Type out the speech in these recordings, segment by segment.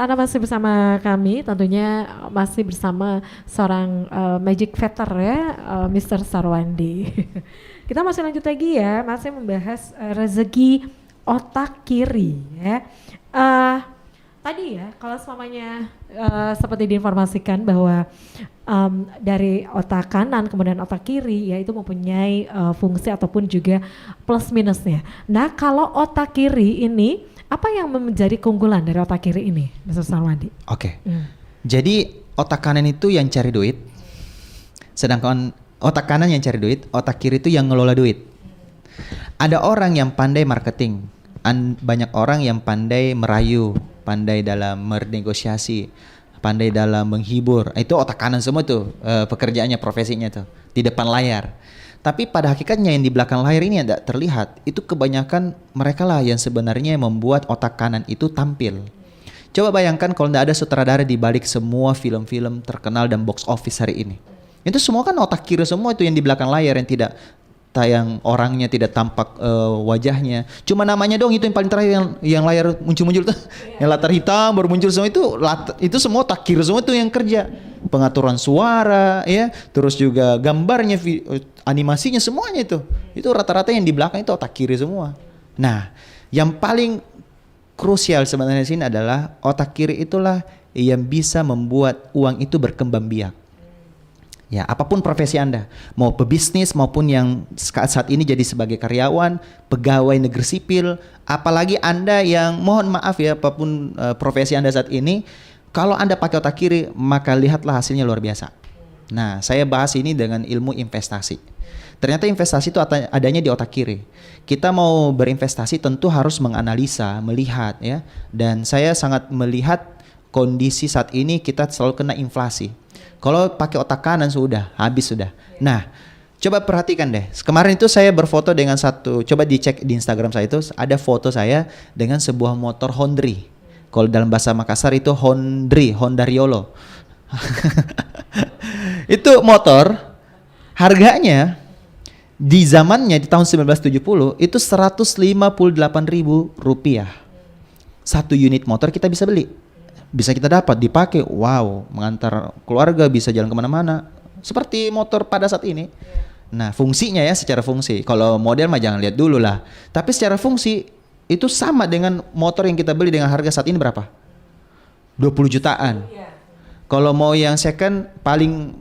Anda masih bersama kami, tentunya masih bersama seorang Magic Veter ya, Mr. Sarwandi. Kita masih lanjut lagi ya, masih membahas rezeki otak kiri ya. Tadi ya, kalau semuanya seperti diinformasikan bahwa dari otak kanan kemudian otak kiri, yaitu mempunyai fungsi ataupun juga plus minusnya. Nah, kalau otak kiri ini apa yang menjadi keunggulan dari otak kiri ini, Mr. Sarwandi? Oke. Jadi otak kanan itu yang cari duit, sedangkan otak kanan yang cari duit, otak kiri itu yang ngelola duit. Ada orang yang pandai marketing, banyak orang yang pandai merayu, pandai dalam bernegosiasi, pandai dalam menghibur. Itu otak kanan semua tuh pekerjaannya, profesinya tuh di depan layar. Tapi pada hakikatnya yang di belakang layar ini yang tidak terlihat, itu kebanyakan mereka lah yang sebenarnya membuat otak kanan itu tampil. Coba bayangkan kalau tidak ada sutradara di balik semua film-film terkenal dan box office hari ini. Itu semua kan otak kiri semua itu yang di belakang layar, yang tidak tayang orangnya, tidak tampak wajahnya. Cuma namanya dong itu yang paling terakhir yang layar muncul-muncul tuh. Yang latar hitam baru muncul semua itu semua otak kiri semua tuh yang kerja. Pengaturan suara ya, terus juga gambarnya, animasinya semuanya itu rata-rata yang di belakang itu otak kiri semua. Nah, yang paling krusial sebenarnya di sini adalah otak kiri itulah yang bisa membuat uang itu berkembang biak. Ya, apapun profesi Anda, mau pebisnis maupun yang saat ini jadi sebagai karyawan, pegawai negeri sipil, apalagi Anda yang mohon maaf ya, apapun profesi Anda saat ini, kalau Anda pakai otak kiri, maka lihatlah hasilnya luar biasa. Nah, saya bahas ini dengan ilmu investasi. Ternyata investasi itu adanya di otak kiri. Kita mau berinvestasi tentu harus menganalisa, melihat ya. Dan saya sangat melihat kondisi saat ini kita selalu kena inflasi. Kalau pakai otak kanan habis sudah. Nah, coba perhatikan deh. Kemarin itu saya berfoto dengan coba dicek di Instagram saya itu ada foto saya dengan sebuah motor Hondri. Kalau dalam bahasa Makassar itu Hondariolo. Itu motor harganya di zamannya di tahun 1970 itu Rp158.000. Satu unit motor kita bisa beli. Bisa kita dapat, dipakai, wow, mengantar keluarga, bisa jalan kemana-mana. Seperti motor pada saat ini. Nah, fungsinya ya, secara fungsi. Kalau model mah jangan lihat dulu lah. Tapi secara fungsi, itu sama dengan motor yang kita beli dengan harga saat ini berapa? 20 jutaan. Kalau mau yang second, paling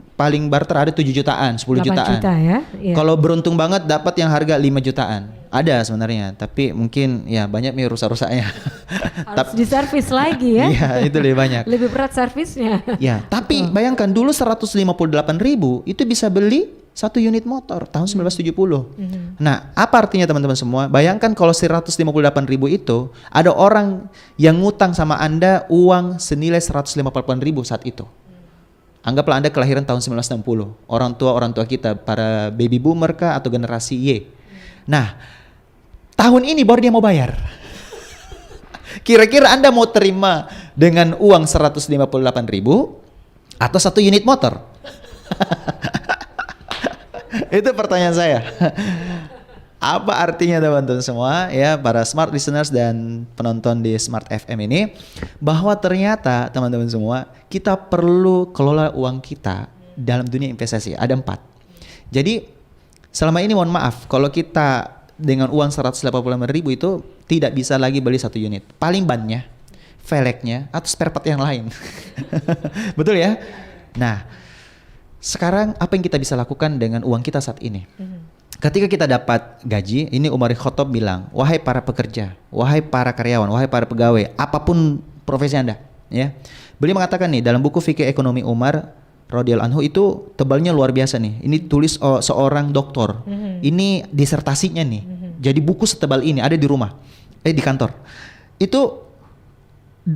barter ada 7 jutaan, 10 jutaan. Juta ya? Kalau beruntung banget dapat yang harga 5 jutaan. Ada sebenarnya, tapi mungkin ya banyak nih rusak-rusaknya. Harus diservis lagi ya? Iya, itu lebih banyak. Lebih berat servisnya. Ya, tapi bayangkan dulu 158.000 itu bisa beli satu unit motor tahun 1970. Nah, apa artinya teman-teman semua? Bayangkan kalau 158.000 itu ada orang yang ngutang sama Anda uang senilai 158.000 saat itu. Anggaplah Anda kelahiran tahun 1960. Orang tua kita para baby boomer kah atau generasi Y. Nah, tahun ini baru dia mau bayar. Kira-kira Anda mau terima dengan uang 158.000 atau satu unit motor? Itu pertanyaan saya. Apa artinya teman-teman semua ya, para smart listeners dan penonton di Smart FM ini, bahwa ternyata teman-teman semua kita perlu kelola uang kita dalam dunia investasi. Ada 4. Jadi selama ini mohon maaf kalau kita dengan uang 185.000 itu tidak bisa lagi beli satu unit. Paling bannya, velgnya atau spare part yang lain. Betul ya? Nah, sekarang apa yang kita bisa lakukan dengan uang kita saat ini? Ketika kita dapat gaji, ini Umar Khattab bilang, wahai para pekerja, wahai para karyawan, wahai para pegawai, apapun profesi Anda, ya. Beliau mengatakan nih dalam buku Fikih Ekonomi Umar radhiyallahu anhu itu tebalnya luar biasa nih. Ini tulis seorang doktor. Ini disertasinya nih. Jadi buku setebal ini ada di rumah, di kantor. Itu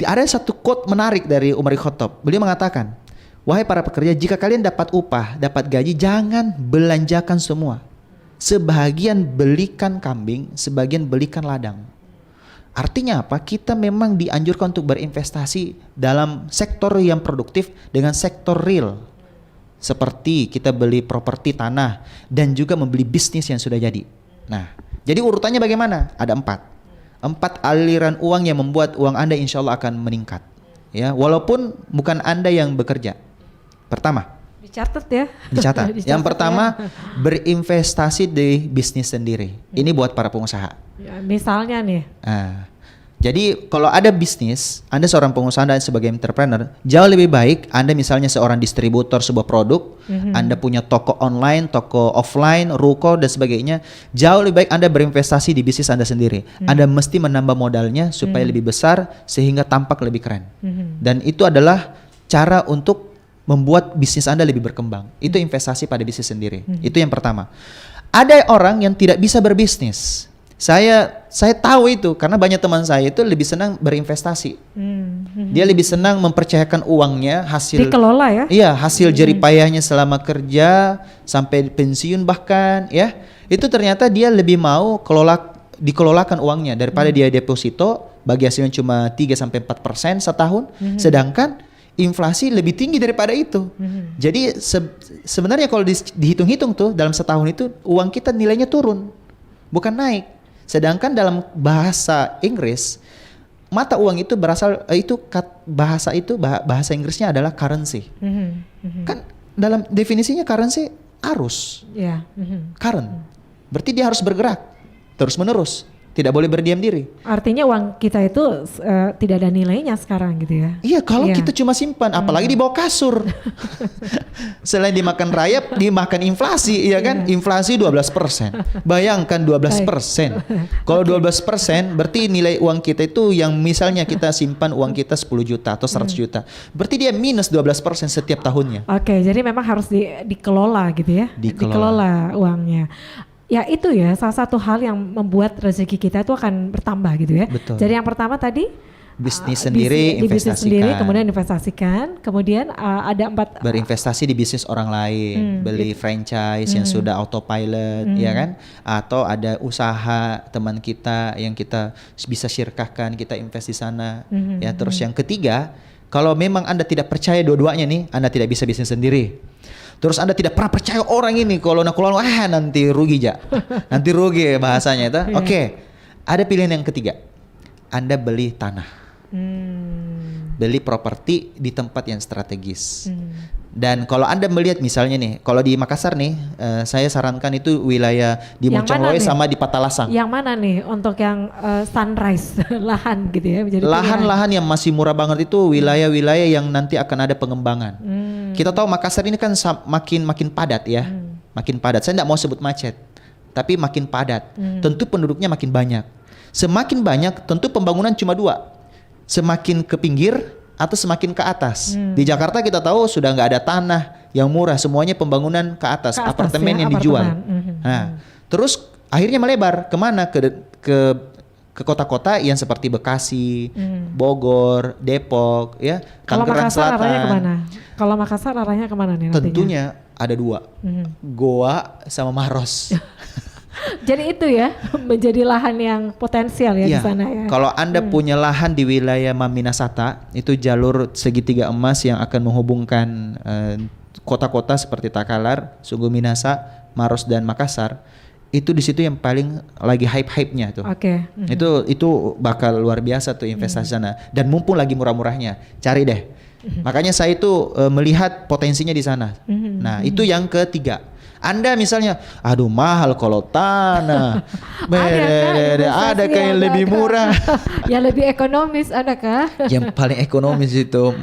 ada satu quote menarik dari Umar Khattab. Beliau mengatakan, wahai para pekerja, jika kalian dapat upah, dapat gaji, jangan belanjakan semua. Sebagian belikan kambing, sebagian belikan ladang. Artinya apa? Kita memang dianjurkan untuk berinvestasi dalam sektor yang produktif dengan sektor real. Seperti kita beli properti tanah dan juga membeli bisnis yang sudah jadi. Nah, jadi urutannya bagaimana? Ada 4 aliran uang yang membuat uang Anda insya Allah akan meningkat. ya, walaupun bukan Anda yang bekerja. Pertama, Dicatat ya. dicatat. Dicatat Yang ya. pertama, berinvestasi di bisnis sendiri. Ini buat para pengusaha. Ya, misalnya nih, Jadi kalau ada bisnis, Anda seorang pengusaha dan sebagai entrepreneur, jauh lebih baik Anda misalnya seorang distributor sebuah produk, Anda punya toko online, toko offline, ruko dan sebagainya, jauh lebih baik Anda berinvestasi di bisnis Anda sendiri. Anda mesti menambah modalnya supaya lebih besar sehingga tampak lebih keren. Dan itu adalah cara untuk membuat bisnis Anda lebih berkembang. Itu investasi pada bisnis sendiri. Itu yang pertama. Ada orang yang tidak bisa berbisnis. Saya tahu itu karena banyak teman saya itu lebih senang berinvestasi. Dia lebih senang mempercayakan uangnya hasil dikelola ya. Iya, hasil jeripayahnya selama kerja sampai pensiun bahkan ya. Itu ternyata dia lebih mau dikelolakan uangnya daripada dia deposito bagi hasilnya cuma 3 sampai 4% setahun, sedangkan inflasi lebih tinggi daripada itu. Jadi sebenarnya kalau dihitung-hitung tuh dalam setahun itu uang kita nilainya turun, bukan naik. Sedangkan dalam bahasa Inggris mata uang itu berasal bahasa Inggrisnya adalah currency. Kan dalam definisinya currency arus. Current. Berarti dia harus bergerak terus menerus. Tidak boleh berdiam diri. Artinya uang kita itu tidak ada nilainya sekarang gitu ya. Iya, kalau kita cuma simpan, apalagi di bawah kasur. Selain dimakan rayap, dimakan inflasi, iya kan? Inflasi 12%. Bayangkan 12%. Kalau 12% berarti nilai uang kita itu yang misalnya kita simpan uang kita 10 juta atau 100 juta. Berarti dia minus 12% setiap tahunnya. Oke, jadi memang harus dikelola gitu ya. Dikelola uangnya. Ya itu ya salah satu hal yang membuat rezeki kita itu akan bertambah gitu ya. Betul. Jadi yang pertama tadi bisnis sendiri, di bisnis sendiri, investasikan. kemudian investasikan, kemudian ada 4 berinvestasi di bisnis orang lain, beli franchise yang sudah autopilot, ya kan? Atau ada usaha teman kita yang kita bisa syirkahkan, kita invest di sana. Ya, terus yang ketiga, kalau memang Anda tidak percaya dua-duanya nih, Anda tidak bisa bisnis sendiri. Terus Anda tidak pernah percaya orang ini, kalau nanti rugi nanti rugi bahasanya itu. Oke, ada pilihan yang ketiga. Anda beli tanah, beli properti di tempat yang strategis. Dan kalau Anda melihat misalnya nih, kalau di Makassar nih, saya sarankan itu wilayah di Moncongloe sama di Patalasang. Yang mana nih untuk yang sunrise lahan gitu ya? Lahan-lahan yang masih murah banget itu wilayah-wilayah yang nanti akan ada pengembangan. Kita tahu Makassar ini kan makin padat ya, makin padat. Saya tidak mau sebut macet, tapi makin padat. Tentu penduduknya makin banyak. Semakin banyak, tentu pembangunan cuma dua, semakin ke pinggir atau semakin ke atas. Di Jakarta kita tahu sudah nggak ada tanah yang murah, semuanya pembangunan ke atas apartemen yang dijual. Nah, terus akhirnya melebar kemana? Ke kota-kota yang seperti Bekasi, Bogor, Depok, ya, Tangerang Selatan. Arahnya kemana? Kalau Makassar arahnya kemana nih nantinya? Tentunya ada dua, Goa sama Maros. Jadi itu ya menjadi lahan yang potensial ya di sana ya. Kalau Anda punya lahan di wilayah Maminasata, itu jalur segitiga emas yang akan menghubungkan kota-kota seperti Takalar, Sugu Minasa, Maros dan Makassar. Itu di situ yang paling lagi hype-hype-nya tuh. Oke. Itu bakal luar biasa tuh investasi sana, dan mumpung lagi murah-murahnya, cari deh. Makanya saya itu melihat potensinya di sana. Nah, itu yang ketiga. Anda misalnya, aduh mahal kalau tanah. Ada yang lebih murah. Yang lebih ekonomis adakah? Yang paling ekonomis itu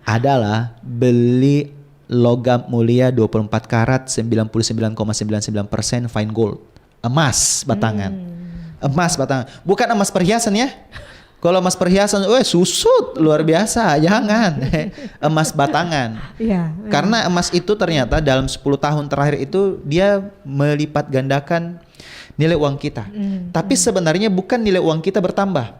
adalah beli logam mulia 24 karat 99,99% fine gold. Emas batangan. Emas batangan. Bukan emas perhiasan ya. Kalau emas perhiasan, susut luar biasa, jangan. Emas batangan. Karena emas itu ternyata dalam 10 tahun terakhir itu dia melipat gandakan nilai uang kita. Tapi sebenarnya bukan nilai uang kita bertambah,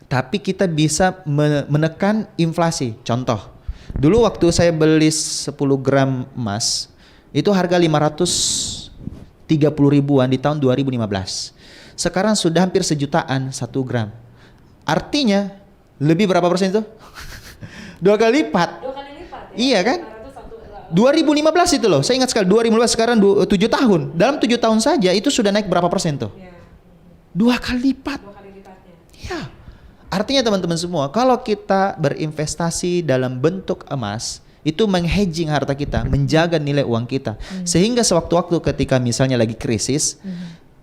tapi kita bisa menekan inflasi. Contoh, dulu waktu saya beli 10 gram emas, itu harga 530 ribuan di tahun 2015. Sekarang sudah hampir sejutaan 1 gram. Artinya lebih berapa persen itu? 2 kali lipat. 2 kali lipat ya? Iya kan? 2015 itu loh. Saya ingat sekali 2015, sekarang 7 tahun. Dalam 7 tahun saja itu sudah naik berapa persen tuh? 2 kali lipat. 2 kali lipatnya. Iya. Artinya teman-teman semua, kalau kita berinvestasi dalam bentuk emas, itu menghedging harta kita, menjaga nilai uang kita. Sehingga sewaktu-waktu ketika misalnya lagi krisis,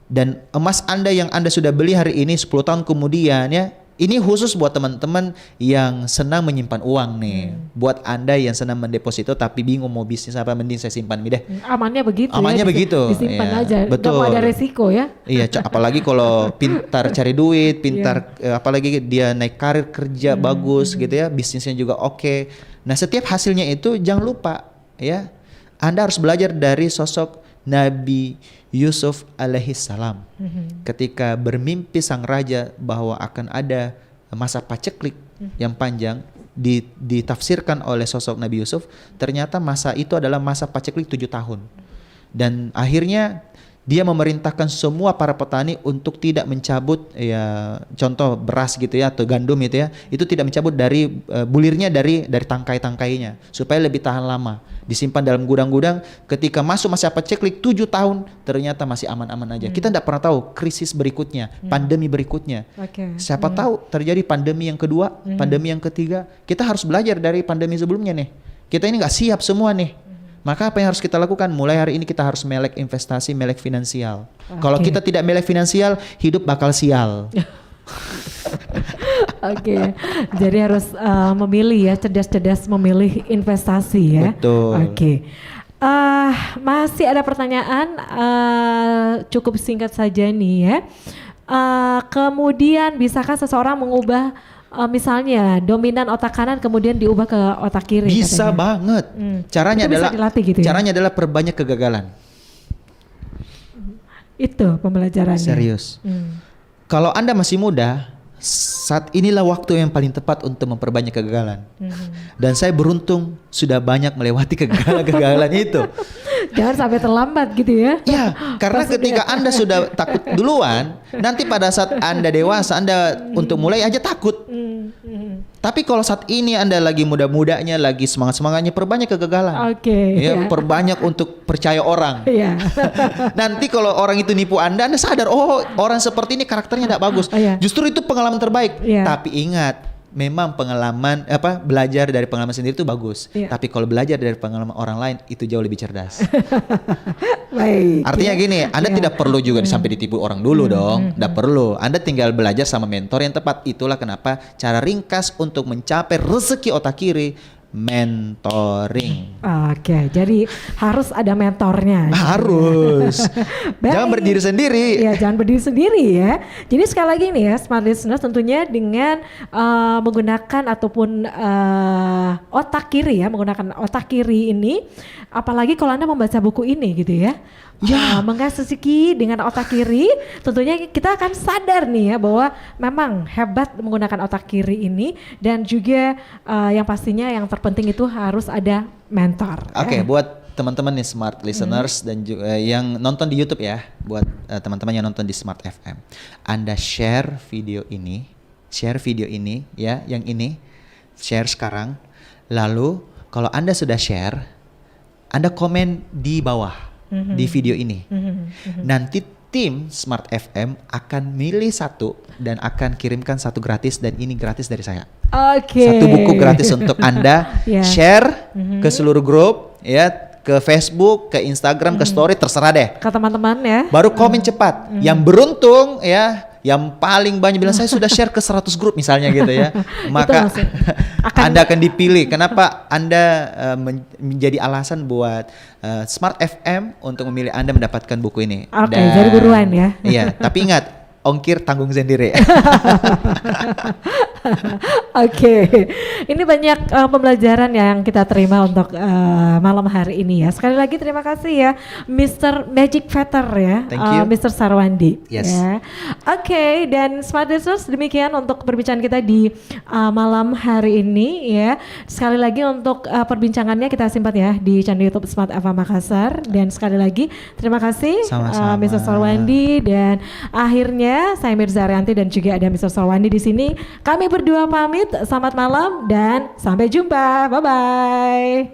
dan emas Anda yang Anda sudah beli hari ini 10 tahun kemudian ya, ini khusus buat teman-teman yang senang menyimpan uang nih. Buat Anda yang senang mendeposito tapi bingung mau bisnis apa, mending saya simpan deh. Amannya begitu. Amannya begitu. Disimpan ya, aja. betul. Gak mau ada resiko ya. Iya, apalagi kalau pintar cari duit, pintar apalagi dia naik karir kerja bagus gitu ya, bisnisnya juga oke. Nah, setiap hasilnya itu jangan lupa ya, Anda harus belajar dari sosok Nabi Yusuf alaihissalam. Ketika bermimpi sang raja bahwa akan ada masa paceklik yang panjang, ditafsirkan oleh sosok Nabi Yusuf, ternyata masa itu adalah masa paceklik 7 tahun. Dan akhirnya dia memerintahkan semua para petani untuk tidak mencabut ya, contoh beras gitu ya atau gandum gitu ya, itu tidak mencabut dari bulirnya dari tangkai-tangkainya supaya lebih tahan lama. Disimpan dalam gudang-gudang, ketika masuk masa paceklik 7 tahun ternyata masih aman-aman aja. Kita tidak pernah tahu krisis berikutnya, pandemi berikutnya. Siapa tahu terjadi pandemi yang kedua, pandemi yang ketiga. Kita harus belajar dari pandemi sebelumnya nih. Kita ini nggak siap semua nih. Maka apa yang harus kita lakukan? Mulai hari ini kita harus melek investasi, melek finansial. Kalau kita tidak melek finansial, hidup bakal sial. Jadi harus memilih ya, cerdas-cerdas memilih investasi ya. Betul. Masih ada pertanyaan, cukup singkat saja nih ya. Kemudian bisakah seseorang mengubah misalnya dominan otak kanan kemudian diubah ke otak kiri? Bisa katanya banget. Caranya itu adalah bisa dilatih gitu ya? Caranya adalah perbanyak kegagalan. Itu pembelajarannya. Serius. Kalau Anda masih muda, saat inilah waktu yang paling tepat untuk memperbanyak kegagalan. Dan saya beruntung sudah banyak melewati kegagalan itu. Jangan sampai terlambat gitu ya. Ya, karena ketika Anda sudah takut duluan, nanti pada saat Anda dewasa, Anda untuk mulai aja takut. Tapi kalau saat ini Anda lagi muda-mudanya, lagi semangat-semangatnya, perbanyak kegagalan. Ya, perbanyak untuk percaya orang. Nanti kalau orang itu nipu Anda sadar, oh orang seperti ini karakternya tidak bagus. Justru itu pengalaman terbaik. Tapi ingat, memang pengalaman belajar dari pengalaman sendiri itu bagus. Tapi kalau belajar dari pengalaman orang lain itu jauh lebih cerdas. Baik. Artinya gini, Anda tidak perlu juga sampai ditipu orang dulu dong. Tidak perlu. Anda tinggal belajar sama mentor yang tepat. Itulah kenapa cara ringkas untuk mencapai rezeki otak kiri, mentoring. Jadi harus ada mentornya. Harus. Jangan berdiri sendiri. Ya, jangan berdiri sendiri ya. Jadi sekali lagi nih ya, smart listeners, tentunya dengan menggunakan ataupun otak kiri ya, menggunakan otak kiri ini, apalagi kalau Anda membaca buku ini gitu ya. Mengasah rezeki dengan otak kiri, tentunya kita akan sadar nih ya bahwa memang hebat menggunakan otak kiri ini, dan juga yang pastinya yang terpenting itu harus ada mentor. Buat teman-teman nih smart listeners dan juga yang nonton di YouTube ya, buat teman-teman yang nonton di Smart FM, Anda share video ini ya, yang ini share sekarang. Lalu kalau Anda sudah share, Anda komen di bawah di video ini. Nanti tim Smart FM akan milih satu dan akan kirimkan satu gratis, dan ini gratis dari saya. Satu buku gratis untuk Anda share ke seluruh grup ya, ke Facebook, ke Instagram, ke story, terserah deh. Ke teman-teman ya. Baru komen cepat. Yang beruntung ya, yang paling banyak bilang saya sudah share ke 100 grup misalnya gitu ya. Maka Anda akan dipilih. Kenapa Anda menjadi alasan buat Smart FM untuk memilih Anda mendapatkan buku ini. Jadi buruan ya. Iya, tapi ingat, ongkir tanggung sendiri. Ini banyak pembelajaran yang kita terima untuk malam hari ini ya. Sekali lagi terima kasih ya Mr. Magic Vetter ya, Mr. Sarwandi. Yes. Ya. Dan Smart Listeners, demikian untuk perbincangan kita di malam hari ini ya. Sekali lagi untuk perbincangannya kita simpan ya di channel YouTube Smart FM Makassar. Dan sekali lagi terima kasih Mr. Sarwandi, dan akhirnya saya Mirza Arianti dan juga ada Mr. Sarwandi di sini. Kami berdua pamit, selamat malam dan sampai jumpa. Bye bye.